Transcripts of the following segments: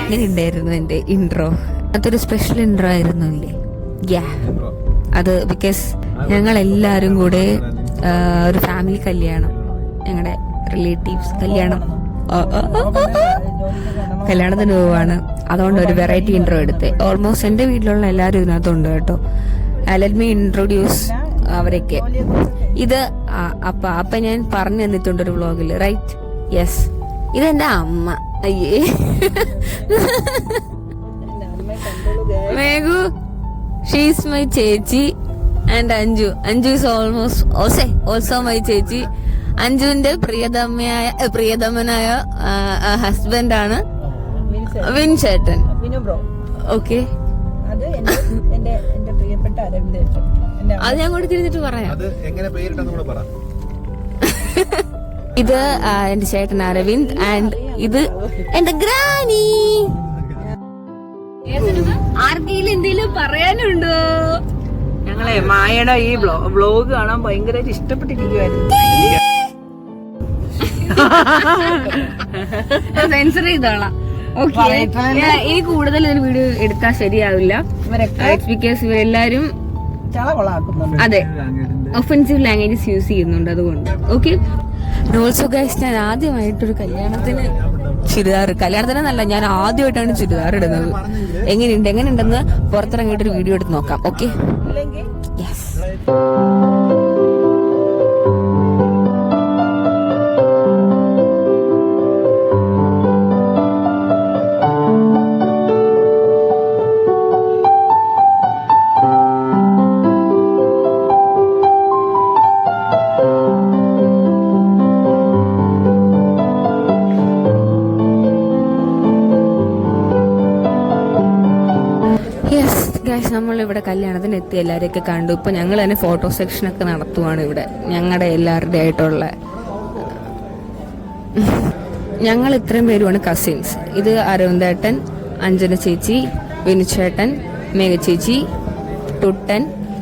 ഇങ്ങനെ ഉണ്ടായിരുന്നു എന്റെ ഇൻട്രോ. അതൊരു സ്പെഷ്യൽ ഇൻട്രോ ആയിരുന്നു ഇല്ലേ? അത് ബിക്കോസ് ഞങ്ങൾ എല്ലാരും കൂടെ ഒരു ഫാമിലി കല്യാണം, ഞങ്ങളുടെ റിലേറ്റീവ്സ് കല്യാണത്തിന് പോവാണ്. അതുകൊണ്ട് ഒരു വെറൈറ്റി ഇൻട്രോ എടുത്ത്. ഓൾമോസ്റ്റ് എന്റെ വീട്ടിലുള്ള എല്ലാവരും ഇതിനകത്തുണ്ട് കേട്ടോ. ലെറ്റ് മീ ഇൻട്രൊഡ്യൂസ് അവരൊക്കെ. ഇത് അപ്പ ഞാൻ പറഞ്ഞു തന്നിട്ടുണ്ട് ഒരു വ്ളോഗിൽ, റൈറ്റ്? യെസ്, ഇതെന്റെ അമ്മ. അയ്യേ, മേഘു, ഷീസ് മൈ ചേച്ചി. And Anju is also my ചേച്ചി. അഞ്ജുവിന്റെ പ്രിയതമനായ ഹസ്ബൻഡാണ് വിൻചേട്ടൻ. ഓക്കെ, അത് ഞാൻ കൂടി തിരിഞ്ഞിട്ട് പറയാം. ഇത് എന്റെ ചേട്ടൻ അരവിന്ദ്. ആൻഡ് ഇത് എന്റെ ഗ്രാനി. ആർക്കെങ്കിലും എന്തെങ്കിലും പറയാനുണ്ടോ? ഞങ്ങളെ മായയുടെ ഈ വ്ളോഗ് കാണാൻ ഭയങ്കരമായിട്ട് ഇഷ്ടപ്പെട്ടിരിക്കുവായിരുന്നു. സെൻസർ ചെയ്തോളാം. ഓക്കെ, ഇനി കൂടുതൽ ഒരു വീഡിയോ എടുത്താൽ ശരിയാവില്ല. ബിക്കോസ് ഇവരെല്ലാരും അതെ ഒഫൻസീവ് ലാംഗ്വേജസ് യൂസ് ചെയ്യുന്നുണ്ട്, അതുകൊണ്ട്. ഓക്കെ, ഓൾസോ ഗൈസ്, ഞാൻ ആദ്യമായിട്ടൊരു കല്യാണത്തിനെന്നല്ല, ഞാൻ ആദ്യമായിട്ടാണ് ചുരിദാർ ഇടുന്നത്. എങ്ങനെയുണ്ടെന്ന് പുറത്തിറങ്ങിയിട്ടൊരു വീഡിയോ എടുത്ത് നോക്കാം. Okay, yes. നമ്മളിവിടെ കല്യാണത്തിന് എത്തി എല്ലാവരെയൊക്കെ കണ്ടു. ഇപ്പൊ ഞങ്ങൾ തന്നെ ഫോട്ടോ സെക്ഷനൊക്കെ നടത്തുവാണ് ഇവിടെ, ഞങ്ങളുടെ എല്ലാവരുടെ ആയിട്ടുള്ള. ഞങ്ങൾ ഇത്രയും പേരുമാണ് കസിൻസ്. ഇത് അരവിന്ദേട്ടൻ, അഞ്ജന ചേച്ചി, വിനുചേട്ടൻ, മേഘ ചേച്ചി, ടുട്ടൻ,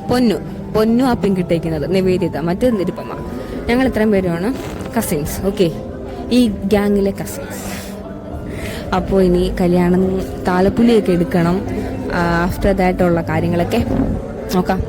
പൊന്നു ആ പിങ്കിട്ടേക്കുന്നത്, നിവേദിത, മറ്റേത് നിരുപ്പമ. ഞങ്ങൾ ഇത്രയും പേരുമാണ് കസിൻസ്. ഓക്കെ, ഈ ഗ്യാങ്ങിലെ കസിൻസ്. അപ്പോൾ ഇനി കല്യാണം താലപ്പൊലിയൊക്കെ എടുക്കണം. ആഫ്റ്റർ ദാറ്റ് ഉള്ള കാര്യങ്ങളൊക്കെ നോക്കാം.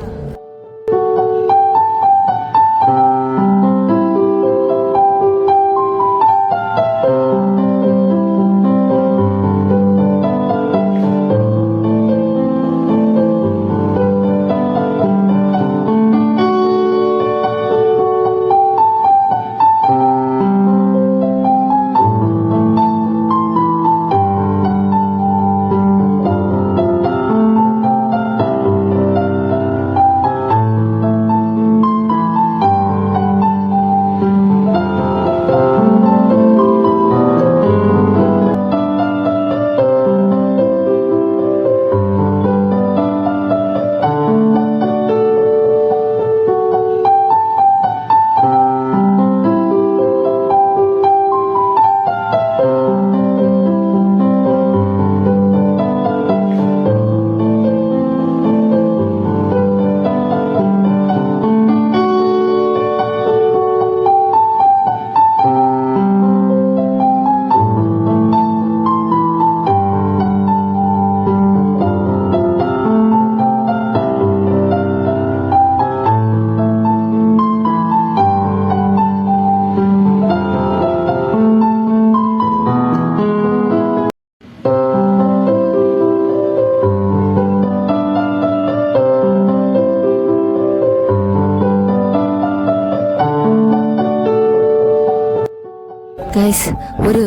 ഗൈസ്, ഒരു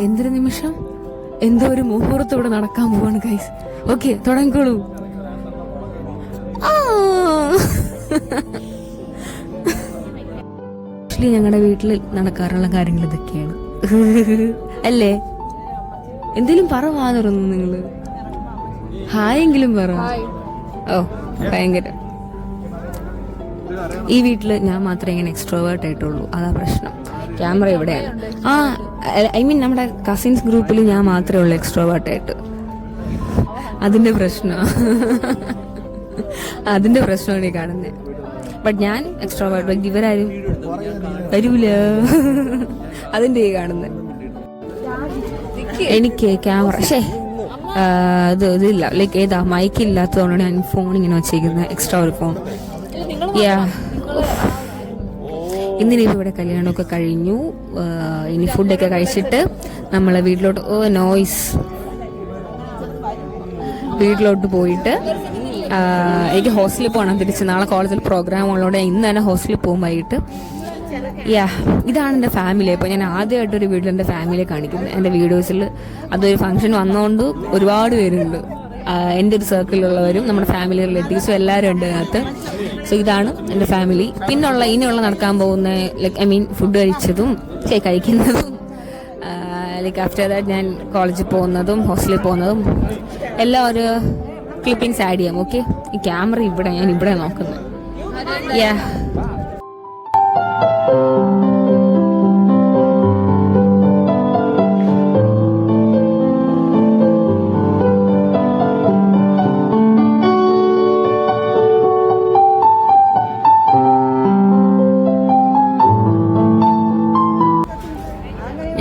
എന്തൊരു നിമിഷം, എന്തോ ഒരു മുഹൂർത്തം ഇവിടെ നടക്കാൻ പോവാണ് ഗൈസ്. ഓക്കെ, തുടങ്ങിക്കോളൂ. ആക്ച്വലി ഞങ്ങളുടെ വീട്ടിൽ നടക്കാറുള്ള കാര്യങ്ങൾ ഇതൊക്കെയാണ് അല്ലേ? എന്തേലും പറവാതിരുന്നു നിങ്ങള്, ഹായെങ്കിലും പറ. ഓ, ഭയങ്കര. ഈ വീട്ടില് ഞാൻ മാത്രമേ ഇങ്ങനെ എക്സ്ട്രോവേർട്ട് ആയിട്ടുള്ളൂ, അതാ പ്രശ്നം. ക്യാമറ ഇവിടെയാണ്. ഐ മീൻ നമ്മുടെ കസിൻസ് ഗ്രൂപ്പിൽ ഞാൻ മാത്രമേ ഉള്ളൂ എക്സ്ട്രോവേർട്ട് ആയിട്ട്. അതിന്റെ പ്രശ്നമാണ് ഈ കാണുന്നത്. ബട്ട് ഞാൻ എക്സ്ട്രോവേർട്ട്, ബട്ട് ഇവരാരും വരൂല. അതിന്റെ ഈ കാണുന്നത്. എനിക്ക് ക്യാമറ ഇതില്ല, ലൈക്ക് ഏതാ മൈക്ക് ഇല്ലാത്തതുകൊണ്ടാണ് ഞാൻ ഫോൺ ഇങ്ങനെ വെച്ചിരിക്കുന്നത്, എക്സ്ട്രാ ഒരു ഫോൺ. ഇന്നിനിപ്പോൾ ഇവിടെ കല്യാണമൊക്കെ കഴിഞ്ഞു. ഇനി ഫുഡൊക്കെ കഴിച്ചിട്ട് നമ്മളെ വീട്ടിലോട്ട് പോയിട്ട് എനിക്ക് ഹോസ്റ്റലിൽ പോകണം തിരിച്ച്. നാളെ കോളേജിൽ പ്രോഗ്രാം ഉള്ളതുകൊണ്ട് ഇന്ന് തന്നെ ഹോസ്റ്റലിൽ പോകും വൈകിട്ട്. ഇതാണ് എൻ്റെ ഫാമിലി. അപ്പോൾ ഞാൻ ആദ്യമായിട്ടൊരു വീട്ടിൽ എൻ്റെ ഫാമിലിയെ കാണിക്കുന്നത്. എൻ്റെ വീഡിയോസിൽ അതൊരു ഫംഗ്ഷൻ വന്നതുകൊണ്ട് ഒരുപാട് പേരുണ്ട്, എൻ്റെ ഒരു സർക്കിളിലുള്ളവരും നമ്മുടെ ഫാമിലി റിലേറ്റീവ്സും എല്ലാവരും ഉണ്ട് അതിനകത്ത്. സോ ഇതാണ് എൻ്റെ ഫാമിലി. ഇനിയുള്ള നടക്കാൻ പോകുന്ന ഫുഡ് കഴിക്കുന്നതും ആഫ്റ്റർ ദാറ്റ് ഞാൻ കോളേജിൽ പോകുന്നതും ഹോസ്റ്റലിൽ പോകുന്നതും എല്ലാം ഒരു ക്ലിപ്പിങ്സ് ആഡ് ചെയ്യാം. ഓക്കെ, ഈ ക്യാമറ ഞാൻ ഇവിടെ നോക്കുന്നത്.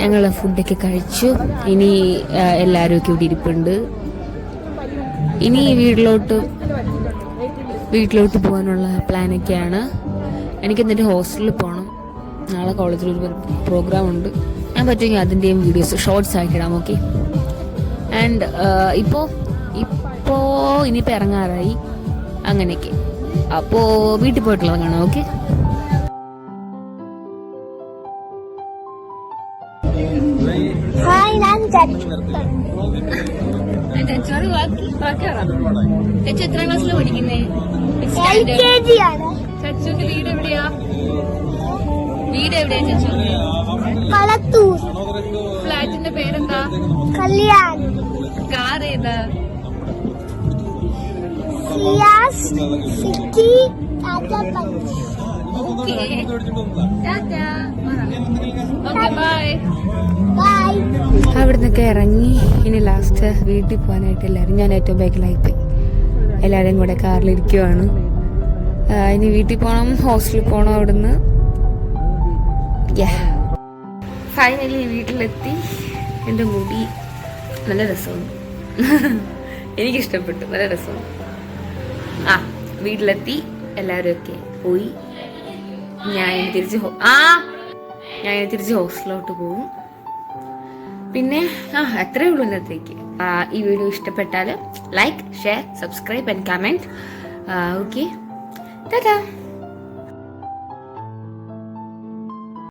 ഞങ്ങൾ ഫുഡൊക്കെ കഴിച്ചു. ഇനി എല്ലാവരും ഒക്കെ ഇവിടെ ഇരിപ്പുണ്ട്. ഇനി വീട്ടിലോട്ട് പോകാനുള്ള പ്ലാനൊക്കെയാണ്. എനിക്ക് എന്നിട്ട് ഹോസ്റ്റലിൽ പോകണം. നാളെ കോളേജിൽ ഒരു പ്രോഗ്രാം ഉണ്ട്. ഞാൻ പറ്റുമെങ്കിൽ അതിൻ്റെയും വീഡിയോസ് ഷോർട്സ് ആക്കിയിടാം. ഓക്കെ, ആൻഡ് ഇപ്പോൾ ഇനിയിപ്പോൾ ഇറങ്ങാറായി അങ്ങനെയൊക്കെ. അപ്പോൾ വീട്ടിൽ പോയിട്ടുള്ളത് കാണാം. ഓക്കെ, എത്രാം ക്ലാസ്സിലാണ് പഠിക്കുന്നേ? ചച്ചുന്റെ വീട് എവിടെയാ ചച്ചു? ഫ്ലാറ്റിന്റെ പേരെന്താ? കല്യാൺ. കാർ ഏതാ? അവിടെ നിന്നൊക്കെ ഇറങ്ങി ഇനി ലാസ്റ്റ് വീട്ടിൽ പോകാനായിട്ട് എല്ലാവരും, ഞാൻ ഏറ്റവും ബാക്കിലായിപ്പോയി, എല്ലാവരും കൂടെ കാറിലിരിക്കുവാണ്. ഇനി വീട്ടിൽ പോകണം, ഹോസ്റ്റലിൽ പോകണം. അവിടുന്ന് ഫൈനലി വീട്ടിലെത്തി. എൻ്റെ മുടി നല്ല രസമുണ്ട്, എനിക്കിഷ്ടപ്പെട്ടു, നല്ല രസമുണ്ട്. വീട്ടിലെത്തി, എല്ലാവരും ഒക്കെ പോയി. ഞാൻ തിരിച്ച് ഹോസ്റ്റലിലോട്ട് പോകും. പിന്നെ അത്രയേ ഉള്ളൂ ഇന്നത്തേക്ക്. ഈ വീഡിയോ ഇഷ്ടപ്പെട്ടാൽ like, share, subscribe and comment. Okay, Tata.